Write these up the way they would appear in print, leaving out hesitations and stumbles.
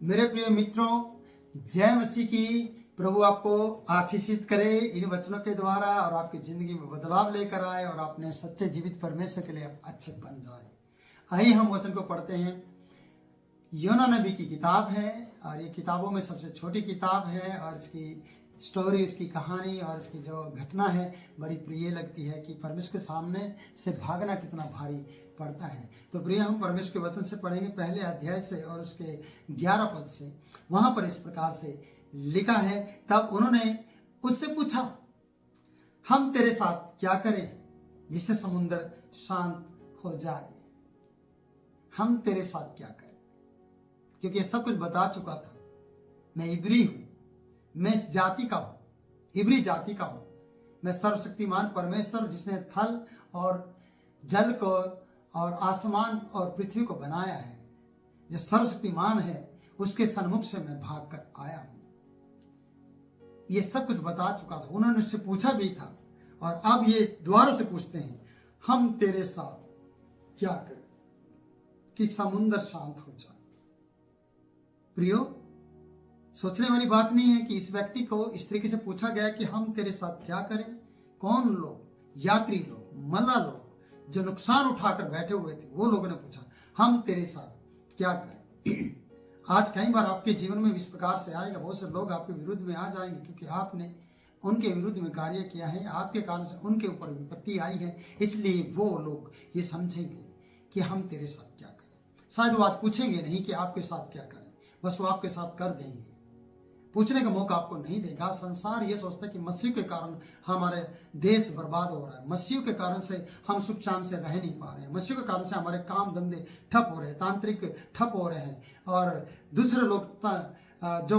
मेरे प्रिय मित्रों, जय मसीह की। प्रभु आपको आशीषित करे इन वचनों के द्वारा और आपकी जिंदगी में बदलाव लेकर आए और अपने सच्चे जीवित परमेश्वर के लिए आप अच्छे बन जाए। आइए हम वचन को पढ़ते हैं। योना नबी की किताब है और ये किताबों में सबसे छोटी किताब है और इसकी स्टोरी, इसकी कहानी और इसकी जो घटना है बड़ी प्रिय लगती है कि परमेश्वर के सामने से भागना कितना भारी पड़ता है। तो प्रिय, हम परमेश्वर के वचन से पढ़ेंगे पहले अध्याय से और उसके 11 पद से। वहां पर इस प्रकार से लिखा है, तब उन्होंने उससे पूछा, हम तेरे साथ क्या करें जिससे समुद्र शांत हो जाए। हम तेरे साथ क्या करें, क्योंकि ये सब कुछ बता चुका था। मैं इब्री हूं, मैं इस जाति का हूं, इब्री जाति का हूं। मैं सर्वशक्तिमान परमेश्वर जिसने थल और जल को और आसमान और पृथ्वी को बनाया है, जो सर्वशक्तिमान है, उसके सन्मुख से मैं भाग कर आया हूं। ये सब कुछ बता चुका था, उन्होंने उससे पूछा भी था और अब ये दोबारा से पूछते हैं, हम तेरे साथ क्या करें कि समुद्र शांत हो जाए। प्रियो, सोचने वाली बात नहीं है कि इस व्यक्ति को इस तरीके से पूछा गया कि हम तेरे साथ क्या करें। कौन लोग? यात्री लोग, मल्ला लोग जो नुकसान उठाकर बैठे हुए थे, वो लोगों ने पूछा, हम तेरे साथ क्या करें। आज कई बार आपके जीवन में इस प्रकार से आएगा, बहुत से लोग आपके विरुद्ध में आ जाएंगे क्योंकि आपने उनके विरुद्ध में कार्य किया है, आपके कारण से उनके ऊपर विपत्ति आई है। इसलिए वो लोग ये समझेंगे कि हम तेरे साथ क्या करें। शायद वो आज पूछेंगे नहीं कि आपके साथ क्या करें, बस वो आपके साथ कर देंगे। पूछने का मौका आपको नहीं देगा। संसार ये सोचता है कि मसीह के कारण हमारे देश बर्बाद हो रहा है, मसीह के कारण से हम सुख शांति से रह नहीं पा रहे हैं, मसीह के कारण से हमारे काम धंधे ठप हो रहे हैं, तांत्रिक ठप हो रहे हैं और दूसरे लोग जो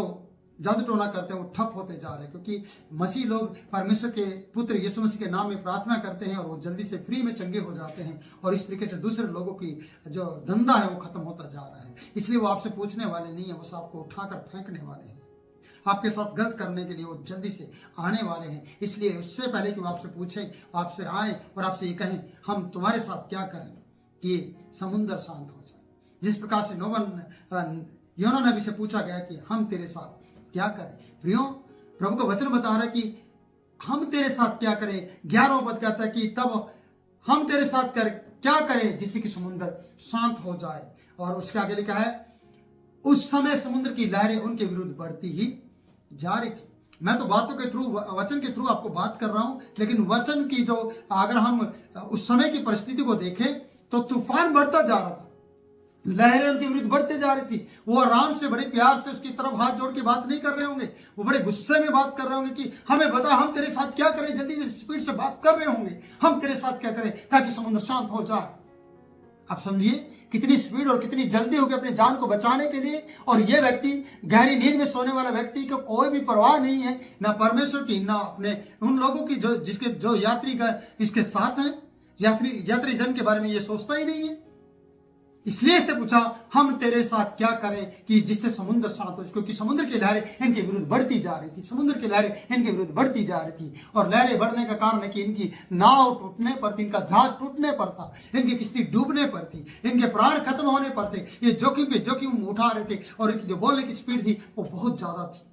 जादू टोना करते हैं वो ठप होते जा रहे हैं, क्योंकि मसीह लोग परमेश्वर के पुत्र यीशु मसीह के नाम में प्रार्थना करते हैं और वो जल्दी से फ्री में चंगे हो जाते हैं और इस तरीके से दूसरे लोगों की जो धंधा है वो खत्म होता जा रहा है। इसलिए वो आपसे पूछने वाले नहीं है, बस आपको उठाकर फेंकने वाले हैं। आपके साथ गलत करने के लिए वो जल्दी से आने वाले हैं। इसलिए उससे पहले कि वो आपसे पूछें, आपसे आए और आपसे ये कहें, हम तुम्हारे साथ क्या करें कि समुद्र शांत हो जाए। जिस प्रकार से योना नबी से पूछा गया कि हम तेरे साथ क्या करें। प्रियो, प्रभु का वचन बता रहा है कि हम तेरे साथ क्या करें। 11वां पद कहता है कि तब हम तेरे साथ क्या करें जिससे कि समुद्र शांत हो जाए। और उसके आगे लिखा है, उस समय समुद्र की लहरें उनके विरुद्ध बढ़ती ही जा रही थी। मैं तो बातों के थ्रू, वचन के थ्रू आपको बात कर रहा हूं, लेकिन वचन की जो अगर हम उस समय की परिस्थिति को देखें तो तूफान बढ़ता जा रहा था, लहरें उनके विरुद्ध बढ़ते जा रही थी। वो आराम से बड़े प्यार से उसकी तरफ हाथ जोड़ के बात नहीं कर रहे होंगे, वो बड़े गुस्से में बात कर रहे होंगे कि हमें बता, हम तेरे साथ क्या करें। जल्दी से स्पीड से बात कर रहे होंगे, हम तेरे साथ क्या करें ताकि समुद्र शांत हो जाए। आप समझिए कितनी स्पीड और कितनी जल्दी होगी अपने जान को बचाने के लिए। और ये व्यक्ति, गहरी नींद में सोने वाला व्यक्ति को कोई भी परवाह नहीं है, ना परमेश्वर की, ना अपने उन लोगों की जो यात्री का इसके साथ हैं। यात्री जन के बारे में ये सोचता ही नहीं है। इसलिए से पूछा, हम तेरे साथ क्या करें कि जिससे समुद्र शांत हो। क्योंकि समुद्र की लहरें इनके विरुद्ध बढ़ती जा रही थी, समुद्र की लहरें इनके विरुद्ध बढ़ती जा रही थी। और लहरें बढ़ने का कारण है कि इनकी नाव टूटने पर थी, इनका जहाज टूटने पर था, इनकी किश्ती डूबने पर थी, इनके प्राण खत्म होने पर थे। ये जोखिम पे जोखिम उठा रहे थे और इनकी जो बोलने की स्पीड थी वो बहुत ज्यादा थी।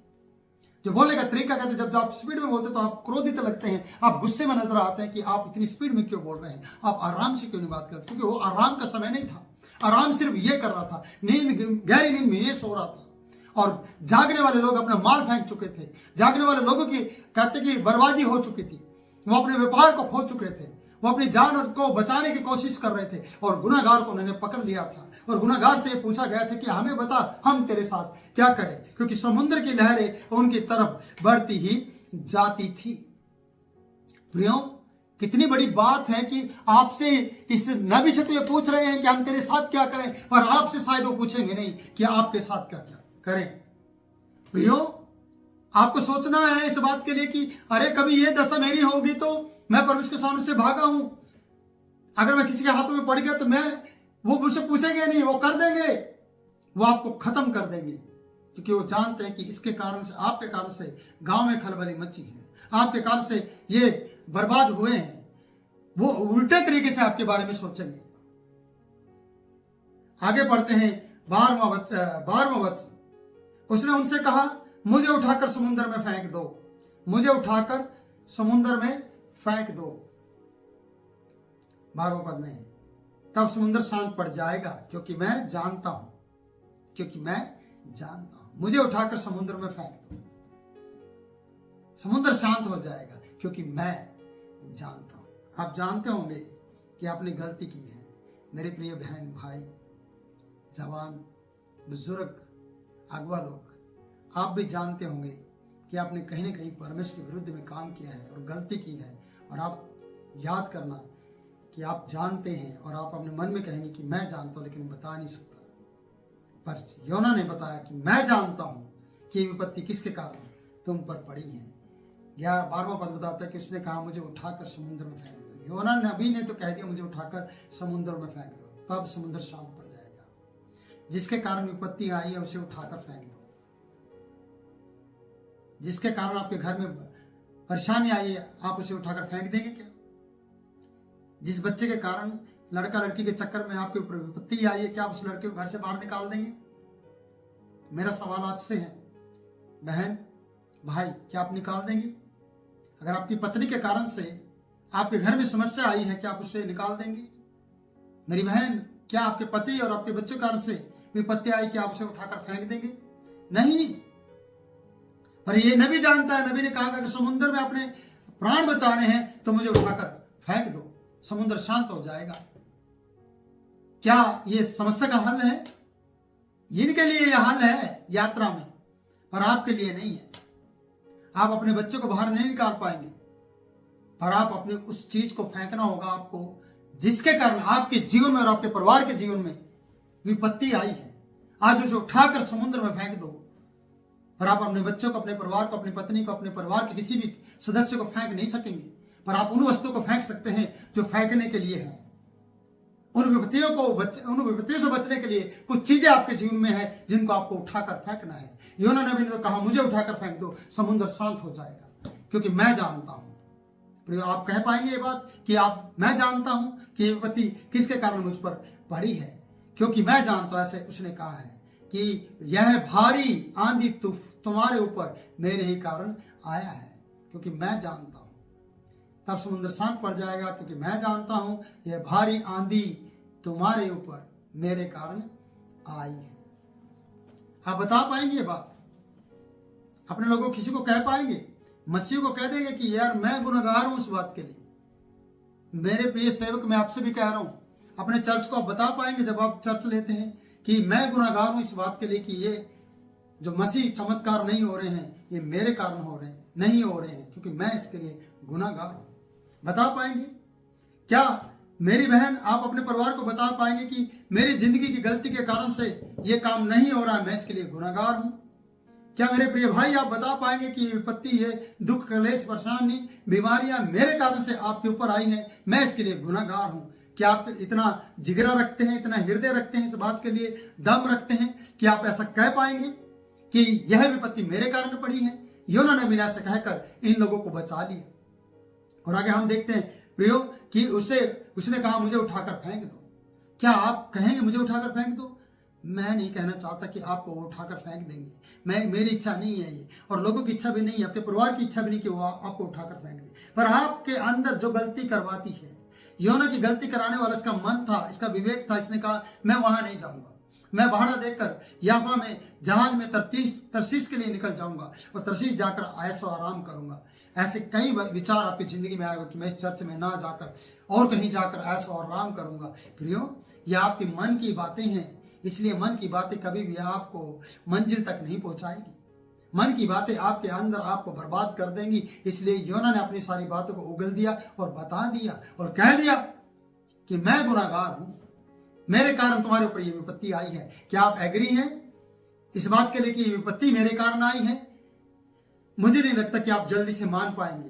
जो बोलने का तरीका कहते, जब आप स्पीड में बोलते तो आप क्रोधित लगते हैं, आप गुस्से में नजर आते हैं कि आप इतनी स्पीड में क्यों बोल रहे हैं, आप आराम से क्यों नहीं बात करते। क्योंकि वो आराम का समय नहीं था। आराम सिर्फ ये कर रहा था, गहरी नींद में ये सो रहा था। और जागने वाले लोग अपना माल फेंक चुके थे। जागने वाले लोगों की कहते कि बर्बादी हो चुकी थी, वो अपने व्यापार को खो चुके थे, वो अपनी जान को बचाने की कोशिश कर रहे थे और गुनाहगार को उन्होंने पकड़ लिया था। और गुनाहगार से पूछा गया था कि हमें बता, हम तेरे साथ क्या करें, क्योंकि समुद्र की लहरें उनकी तरफ बढ़ती ही जाती थी। प्रियो, कितनी बड़ी बात है कि आपसे इस नबी से तो ये पूछ रहे हैं कि हम तेरे साथ क्या करें, पर आपसे शायद वो पूछेंगे नहीं कि आपके साथ क्या क्या करें। प्रियो, आपको सोचना है इस बात के लिए कि अरे कभी ये दशा मेरी होगी तो मैं परमेश्वर के सामने से भागा हूं, अगर मैं किसी के हाथों में पड़ गया तो वो मुझसे पूछेंगे नहीं, वो कर देंगे, वो आपको खत्म कर देंगे। क्योंकि वो जानते हैं कि इसके कारण से, आपके कारण से गांव में खलबली मची है, आपके कारण से ये बर्बाद हुए हैं। वो उल्टे तरीके से आपके बारे में सोचेंगे। आगे पढ़ते हैं 12वां वचन। उसने उनसे कहा, मुझे उठाकर समुद्र में फेंक दो, मुझे उठाकर समुद्र में फेंक दो। 12वें पद में, तब समुद्र शांत पड़ जाएगा क्योंकि मैं जानता हूं, क्योंकि मैं जानता हूं। मुझे उठाकर समुद्र में फेंक दो, समुद्र शांत हो जाएगा क्योंकि मैं जानता हूं। आप जानते होंगे कि आपने गलती की है। मेरे प्रिय बहन भाई, जवान, बुजुर्ग, अगवा लोग, आप भी जानते होंगे कि आपने कहीं ना कहीं परमेश्वर के विरुद्ध में काम किया है और गलती की है। और आप याद करना कि आप जानते हैं और आप अपने मन में कहेंगे कि मैं जानता हूं लेकिन बता नहीं सकता। पर योना ने बताया कि मैं जानता हूं कि ये विपत्ति किसके कारण तुम पर पड़ी है। 12वां पद बताता है कि उसने कहा, मुझे उठाकर समुद्र में फेंक दो। योना नबी ने तो कह दिया, मुझे उठाकर समुद्र में फेंक दो, तब समुद्र शांत पड़ जाएगा। जिसके कारण विपत्ति आई है उसे उठाकर फेंक दो। जिसके कारण आपके घर में परेशानी आई है, आप उसे उठाकर फेंक देंगे क्या? जिस बच्चे के कारण, लड़का लड़की के चक्कर में आपके ऊपर विपत्ति आई है, क्या आप उस लड़के को घर से बाहर निकाल देंगे? मेरा सवाल आपसे है, बहन भाई, क्या आप निकाल देंगे? अगर आपकी पत्नी के कारण से आपके घर में समस्या आई है, क्या आप उसे निकाल देंगे? मेरी बहन, क्या आपके पति और आपके बच्चों के कारण से विपत्ति आई, क्या आप उसे उठाकर फेंक देंगे? नहीं। पर ये नबी जानता है, नबी ने कहा कि समुद्र में अपने प्राण बचाने हैं तो मुझे उठाकर फेंक दो, समुद्र शांत हो जाएगा। क्या ये समस्या का हल है? इनके लिए यह हल है यात्रा में, पर आपके लिए नहीं है। आप अपने बच्चों को बाहर नहीं निकाल पाएंगे, पर आप अपने उस चीज को फेंकना होगा आपको जिसके कारण आपके जीवन में और आपके परिवार के जीवन में विपत्ति आई है। आज उसे उठाकर समुद्र में फेंक दो। पर आप अपने बच्चों को, अपने परिवार को, अपनी पत्नी को, अपने परिवार के किसी भी सदस्य को फेंक नहीं सकेंगे, पर आप उन वस्तुओं को फेंक सकते हैं जो फेंकने के लिए है। उन विपत्तियों से बचने के लिए कुछ चीजें आपके जीवन में है जिनको आपको उठाकर फेंकना है। योना नबी ने तो कहा, मुझे उठाकर फेंक दो, समुद्र शांत हो जाएगा क्योंकि मैं जानता हूं। आप कह पाएंगे ये बात कि मैं जानता हूं कि विपत्ति किसके कारण मुझ पर पड़ी है, क्योंकि मैं जानता हूं। ऐसे उसने कहा है कि यह भारी आंधी तुम्हारे ऊपर मेरे ही कारण आया है, क्योंकि मैं जानता हूं। तब समुद्र शांत पड़ जाएगा क्योंकि मैं जानता हूं यह भारी आंधी तुम्हारे ऊपर मेरे कारण आई है। आप बता पाएंगे ये बात? अपने लोगों किसी को कह पाएंगे? मसीह को कह देंगे कि यार मैं गुनहगार हूं इस बात के लिए? मेरे प्रिय सेवक, मैं आपसे भी कह रहा हूं, अपने चर्च को आप बता पाएंगे जब आप चर्च लेते हैं कि मैं गुनहगार हूं इस बात के लिए कि ये जो मसीह चमत्कार नहीं हो रहे हैं ये मेरे कारण हो रहे हैं, नहीं हो रहे हैं, क्योंकि मैं इसके लिए गुनहगार हूं? बता पाएंगे? क्या मेरी बहन, आप अपने परिवार को बता पाएंगे कि मेरी जिंदगी की गलती के कारण से ये काम नहीं हो रहा है, मैं इसके लिए गुनहगार हूं? क्या मेरे प्रिय भाई, आप बता पाएंगे कि विपत्ति है, दुख, क्लेश, परेशानी, बीमारियां मेरे कारण से आपके ऊपर आई हैं, मैं इसके लिए गुनहगार हूं? क्या आप इतना जिगरा रखते हैं, इतना हृदय रखते हैं, इस बात के लिए दम रखते हैं कि आप ऐसा कह पाएंगे कि यह विपत्ति मेरे कारण पड़ी है? योना नबी ने ऐसा कहकर इन लोगों को बचा लिया। और आगे हम देखते हैं प्रियो कि उसने कहा, मुझे उठाकर फेंक दो। क्या आप कहेंगे मुझे उठाकर फेंक दो? मैं नहीं कहना चाहता कि आपको उठाकर फेंक देंगे। मेरी इच्छा नहीं है ये, और लोगों की इच्छा भी नहीं है, आपके परिवार की इच्छा भी नहीं कि वो आपको उठाकर फेंक दे। पर आपके अंदर जो गलती करवाती है, योना की गलती कराने वाला इसका मन था, इसका विवेक था। इसने कहा, मैं वहां नहीं जाऊंगा, मैं भाड़ा देकर याफा में जहाज में तरसीस के लिए निकल जाऊंगा और तरसीस जाकर ऐशो आराम करूंगा। ऐसे कई विचार आपकी जिंदगी में आएगा कि मैं इस चर्च में ना जाकर और कहीं जाकर ऐशो आराम करूंगा। प्रियो, ये आपके मन की बातें हैं, इसलिए मन की बातें कभी भी आपको मंजिल तक नहीं पहुंचाएगी। मन की बातें आपके अंदर आपको बर्बाद कर देंगी। इसलिए योना ने अपनी सारी बातों को उगल दिया और बता दिया और कह दिया कि मैं गुनहगार हूं, मेरे कारण तुम्हारे ऊपर ये विपत्ति आई है। क्या आप एग्री हैं इस बात के लिए कि विपत्ति मेरे कारण आई है? मुझे नहीं लगता कि आप जल्दी से मान पाएंगे,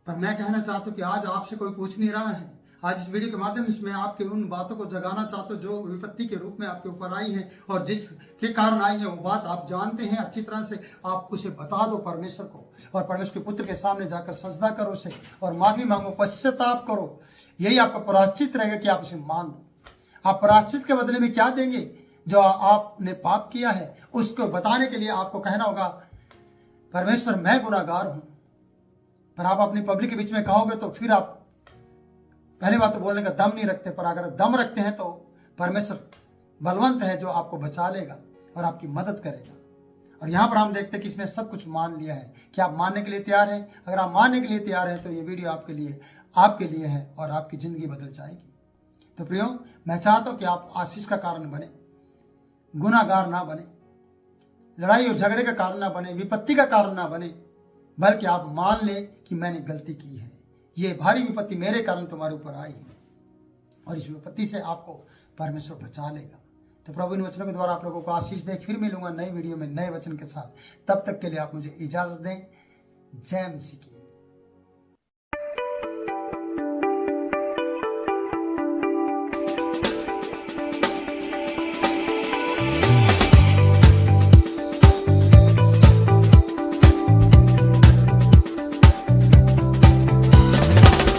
पर मैं कहना चाहता हूं कि आज आपसे कोई पूछ नहीं रहा है। आज इस वीडियो के माध्यम से मैं आपके उन बातों को जगाना चाहता हूं जो विपत्ति के रूप में आपके ऊपर आई है, और जिसके कारण आई है वो बात आप जानते हैं अच्छी तरह से। आप उसे बता दो परमेश्वर को, और परमेश्वर के पुत्र के सामने जाकर सजदा करो उसे, और माफी मांगो, पश्चाताप करो। यही आपका प्रायश्चित रहेगा कि आप उसे मान लो। आप प्रायश्चित के बदले में क्या देंगे? जो आपने पाप किया है उसको बताने के लिए आपको कहना होगा, परमेश्वर मैं गुनाहगार हूं। पर आप अपनी पब्लिक के बीच में कहोगे तो फिर आप पहली बात तो बोलने का दम नहीं रखते, पर अगर दम रखते हैं तो परमेश्वर बलवंत है जो आपको बचा लेगा और आपकी मदद करेगा। और यहाँ पर हम देखते हैं कि इसने सब कुछ मान लिया है। क्या आप मानने के लिए तैयार हैं? अगर आप मानने के लिए तैयार हैं तो ये वीडियो आपके लिए है और आपकी जिंदगी बदल जाएगी। तो प्रियो, मैं चाहता हूँ कि आप आशीष का कारण बने, गुनाहगार ना बने, लड़ाई और झगड़े का कारण ना बने, विपत्ति का कारण ना बने, बल्कि आप मान ले कि मैंने गलती की है, ये भारी विपत्ति मेरे कारण तुम्हारे ऊपर आई है और इस विपत्ति से आपको परमेश्वर बचा लेगा। तो प्रभु इन वचनों के द्वारा आप लोगों को आशीष दे। फिर मिलूंगा नई वीडियो में नए वचन के साथ। तब तक के लिए आप मुझे इजाजत दें। जय मसीह की।